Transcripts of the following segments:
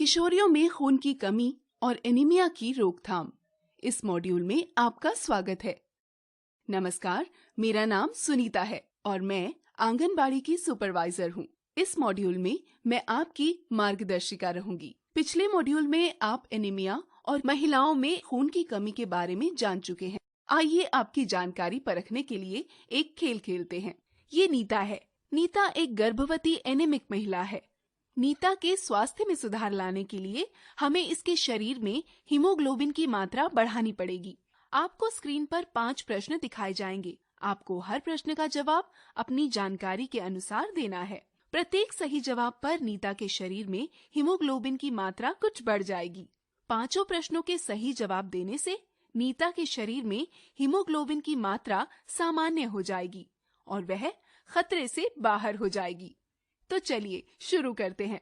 किशोरियों में खून की कमी और एनीमिया की रोकथाम। इस मॉड्यूल में आपका स्वागत है। नमस्कार, मेरा नाम सुनीता है और मैं आंगनबाड़ी की सुपरवाइजर हूँ। इस मॉड्यूल में मैं आपकी मार्गदर्शिका रहूंगी। पिछले मॉड्यूल में आप एनीमिया और महिलाओं में खून की कमी के बारे में जान चुके हैं। आइए आपकी जानकारी परखने के लिए एक खेल खेलते हैं। ये नीता है। नीता एक गर्भवती एनीमिक महिला है। नीता के स्वास्थ्य में सुधार लाने के लिए हमें इसके शरीर में हीमोग्लोबिन की मात्रा बढ़ानी पड़ेगी। आपको स्क्रीन पर 5 प्रश्न दिखाए जाएंगे। आपको हर प्रश्न का जवाब अपनी जानकारी के अनुसार देना है। प्रत्येक सही जवाब पर नीता के शरीर में हीमोग्लोबिन की मात्रा कुछ बढ़ जाएगी। 5 प्रश्नों के सही जवाब देने से नीता के शरीर में हीमोग्लोबिन की मात्रा सामान्य हो जाएगी और वह खतरे से बाहर हो जाएगी। तो चलिए शुरू करते हैं।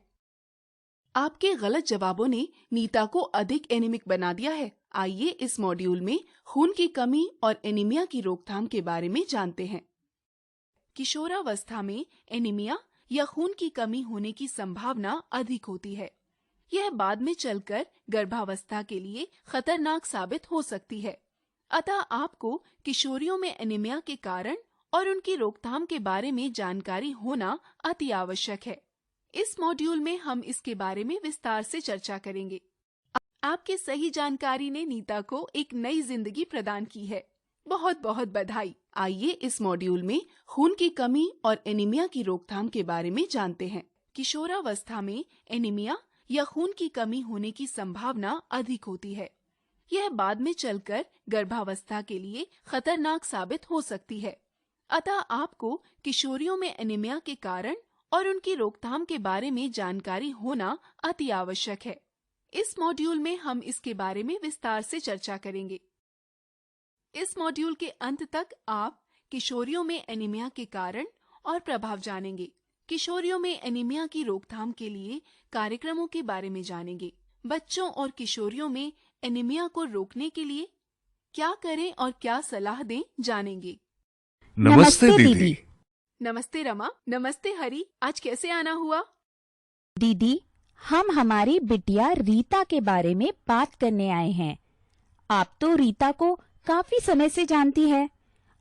आपके गलत जवाबों ने नीता को अधिक एनीमिक बना दिया है। आइए इस मॉड्यूल में खून की कमी और एनीमिया की रोकथाम के बारे में जानते हैं। किशोरावस्था में एनीमिया या खून की कमी होने की संभावना अधिक होती है। यह बाद में चलकर गर्भावस्था के लिए खतरनाक साबित हो सकती है। अतः आपको किशोरियों में एनीमिया के कारण और उनकी रोकथाम के बारे में जानकारी होना अति आवश्यक है। इस मॉड्यूल में हम इसके बारे में विस्तार से चर्चा करेंगे। आपके सही जानकारी ने नीता को एक नई जिंदगी प्रदान की है। बहुत बहुत बधाई। आइए इस मॉड्यूल में खून की कमी और एनीमिया की रोकथाम के बारे में जानते हैं। किशोरावस्था में एनीमिया या खून की कमी होने की संभावना अधिक होती है। यह बाद में चलकर गर्भावस्था के लिए खतरनाक साबित हो सकती है। अतः आपको किशोरियों में एनीमिया के कारण और उनकी रोकथाम के बारे में जानकारी होना अति आवश्यक है। इस मॉड्यूल में हम इसके बारे में विस्तार से चर्चा करेंगे। इस मॉड्यूल के अंत तक आप किशोरियों में एनीमिया के कारण और प्रभाव जानेंगे। किशोरियों में एनीमिया की रोकथाम के लिए कार्यक्रमों के बारे में जानेंगे। बच्चों और किशोरियों में एनीमिया को रोकने के लिए क्या करें और क्या सलाह दें, जानेंगे। नमस्ते दीदी। नमस्ते रमा। नमस्ते हरी। आज कैसे आना हुआ? दीदी, हम हमारी बिटिया रीता के बारे में बात करने आए हैं। आप तो रीता को काफी समय से जानती है।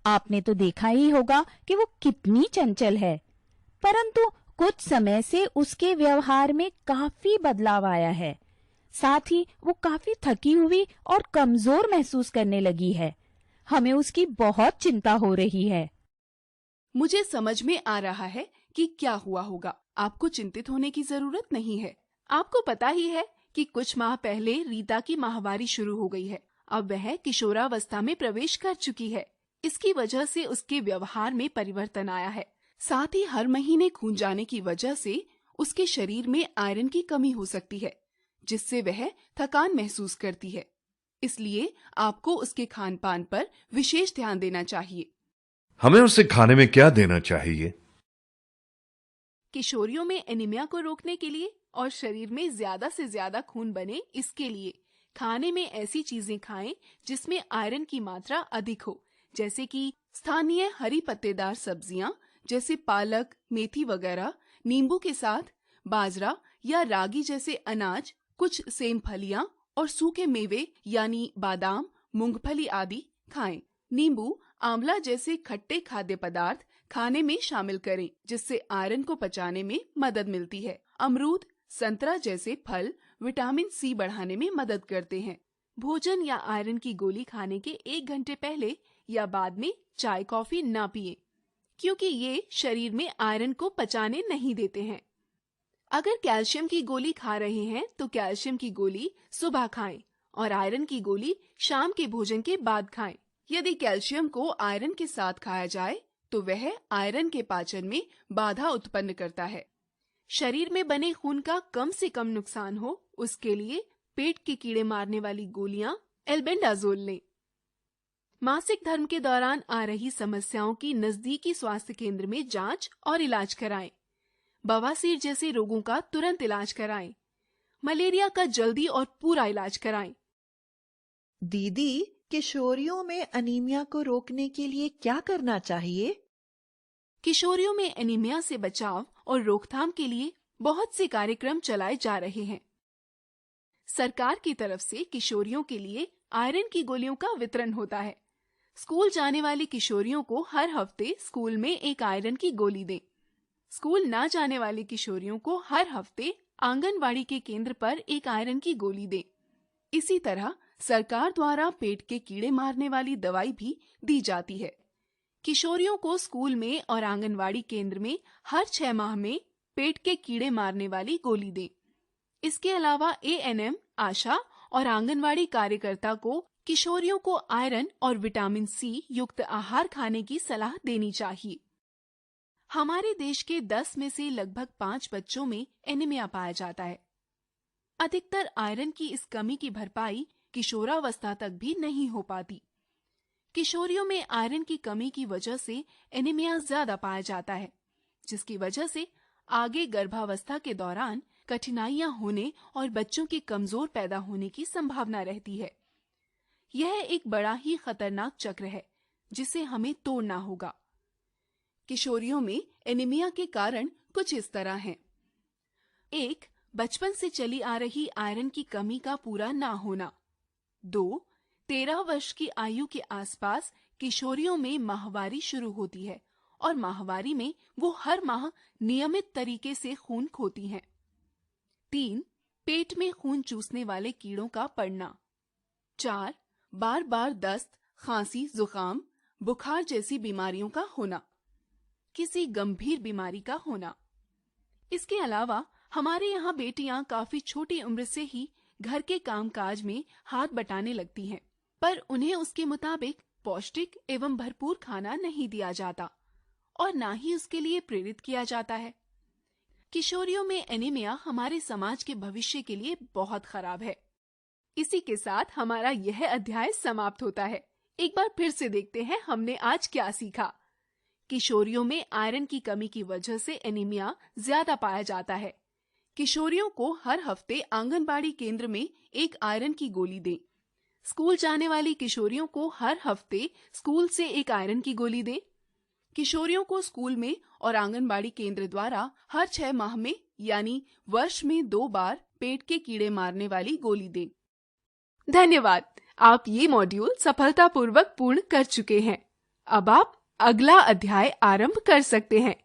आपने तो देखा ही होगा कि वो कितनी चंचल है, परंतु कुछ समय से उसके व्यवहार में काफी बदलाव आया है। साथ ही वो काफी थकी हुई और कमजोर महसूस करने लगी है। हमें उसकी बहुत चिंता हो रही है। मुझे समझ में आ रहा है कि क्या हुआ होगा। आपको चिंतित होने की जरूरत नहीं है। आपको पता ही है कि कुछ माह पहले रीता की माहवारी शुरू हो गई है। अब वह किशोरावस्था में प्रवेश कर चुकी है। इसकी वजह से उसके व्यवहार में परिवर्तन आया है। साथ ही हर महीने खून जाने की वजह से उसके शरीर में आयरन की कमी हो सकती है, जिससे वह थकान महसूस करती है। इसलिए आपको उसके खान पान पर विशेष ध्यान देना चाहिए। हमें उसे खाने में क्या देना चाहिए? किशोरियों में एनीमिया को रोकने के लिए और शरीर में ज्यादा से ज्यादा खून बने, इसके लिए खाने में ऐसी चीजें खाएं जिसमें आयरन की मात्रा अधिक हो, जैसे कि स्थानीय हरी पत्तेदार सब्जियां जैसे पालक, मेथी वगैरह। नींबू के साथ बाजरा या रागी जैसे अनाज, कुछ सेम फलियां और सूखे मेवे यानी बादाम, मूंगफली आदि खाएं। नींबू, आंवला जैसे खट्टे खाद्य पदार्थ खाने में शामिल करें, जिससे आयरन को पचाने में मदद मिलती है। अमरूद, संतरा जैसे फल विटामिन सी बढ़ाने में मदद करते हैं। भोजन या आयरन की गोली खाने के 1 घंटे पहले या बाद में चाय कॉफी ना पिएं, क्योंकि ये शरीर में आयरन को पचाने नहीं देते हैं। अगर कैल्शियम की गोली खा रहे हैं तो कैल्शियम की गोली सुबह खाएं और आयरन की गोली शाम के भोजन के बाद खाएं। यदि कैल्शियम को आयरन के साथ खाया जाए तो वह आयरन के पाचन में बाधा उत्पन्न करता है। शरीर में बने खून का कम से कम नुकसान हो, उसके लिए पेट के कीड़े मारने वाली गोलियां एल्बेंडाजोल लें। मासिक धर्म के दौरान आ रही समस्याओं की नजदीकी स्वास्थ्य केंद्र में जांच और इलाज कराएं। बवासीर जैसे रोगों का तुरंत इलाज कराएं। मलेरिया का जल्दी और पूरा इलाज कराएं। दीदी, किशोरियों में अनीमिया को रोकने के लिए क्या करना चाहिए? किशोरियों में एनीमिया से बचाव और रोकथाम के लिए बहुत से कार्यक्रम चलाए जा रहे हैं। सरकार की तरफ से किशोरियों के लिए आयरन की गोलियों का वितरण होता है। स्कूल जाने वाली किशोरियों को हर हफ्ते स्कूल में एक आयरन की गोली दें। स्कूल ना जाने वाली किशोरियों को हर हफ्ते आंगनवाड़ी के केंद्र पर एक आयरन की गोली दें। इसी तरह सरकार द्वारा पेट के कीड़े मारने वाली दवाई भी दी जाती है। किशोरियों को स्कूल में और आंगनवाड़ी केंद्र में हर 6 माह में पेट के कीड़े मारने वाली गोली दें। इसके अलावा एएनएम, आशा और आंगनवाड़ी कार्यकर्ता को किशोरियों को आयरन और विटामिन सी युक्त आहार खाने की सलाह देनी चाहिए। हमारे देश के 10 में से लगभग 5 बच्चों में एनीमिया पाया जाता है। अधिकतर आयरन की इस कमी की भरपाई किशोरावस्था तक भी नहीं हो पाती। किशोरियों में आयरन की कमी की वजह से एनीमिया ज्यादा पाया जाता है, जिसकी वजह से आगे गर्भावस्था के दौरान कठिनाइयां होने और बच्चों के कमजोर पैदा होने की संभावना रहती है। यह एक बड़ा ही खतरनाक चक्र है जिसे हमें तोड़ना होगा। किशोरियों में एनीमिया के कारण कुछ इस तरह हैं। 1. बचपन से चली आ रही आयरन की कमी का पूरा ना होना। 2. 13 वर्ष की आयु के आसपास किशोरियों में माहवारी शुरू होती है और माहवारी में वो हर माह नियमित तरीके से खून खोती हैं। 3. पेट में खून चूसने वाले कीड़ों का पड़ना। 4. बार बार दस्त, खांसी, जुकाम, बुखार जैसी बीमारियों का होना, किसी गंभीर बीमारी का होना। इसके अलावा हमारे यहाँ बेटियां काफी छोटी उम्र से ही घर के कामकाज में हाथ बटाने लगती हैं, पर उन्हें उसके मुताबिक पौष्टिक एवं भरपूर खाना नहीं दिया जाता और ना ही उसके लिए प्रेरित किया जाता है। किशोरियों में एनीमिया हमारे समाज के भविष्य के लिए बहुत खराब है। इसी के साथ हमारा यह अध्याय समाप्त होता है। एक बार फिर से देखते हैं हमने आज क्या सीखा। किशोरियों में आयरन की कमी की वजह से एनीमिया ज्यादा पाया जाता है। किशोरियों को हर हफ्ते आंगनबाड़ी केंद्र में एक आयरन की गोली दें। स्कूल जाने वाली किशोरियों को हर हफ्ते स्कूल से एक आयरन की गोली दें। किशोरियों को स्कूल में और आंगनबाड़ी केंद्र द्वारा हर 6 माह में यानी वर्ष में 2 बार पेट के कीड़े मारने वाली गोली दें। धन्यवाद। आप ये मॉड्यूल सफलतापूर्वक पूर्ण कर चुके हैं। अब आप अगला अध्याय आरंभ कर सकते हैं।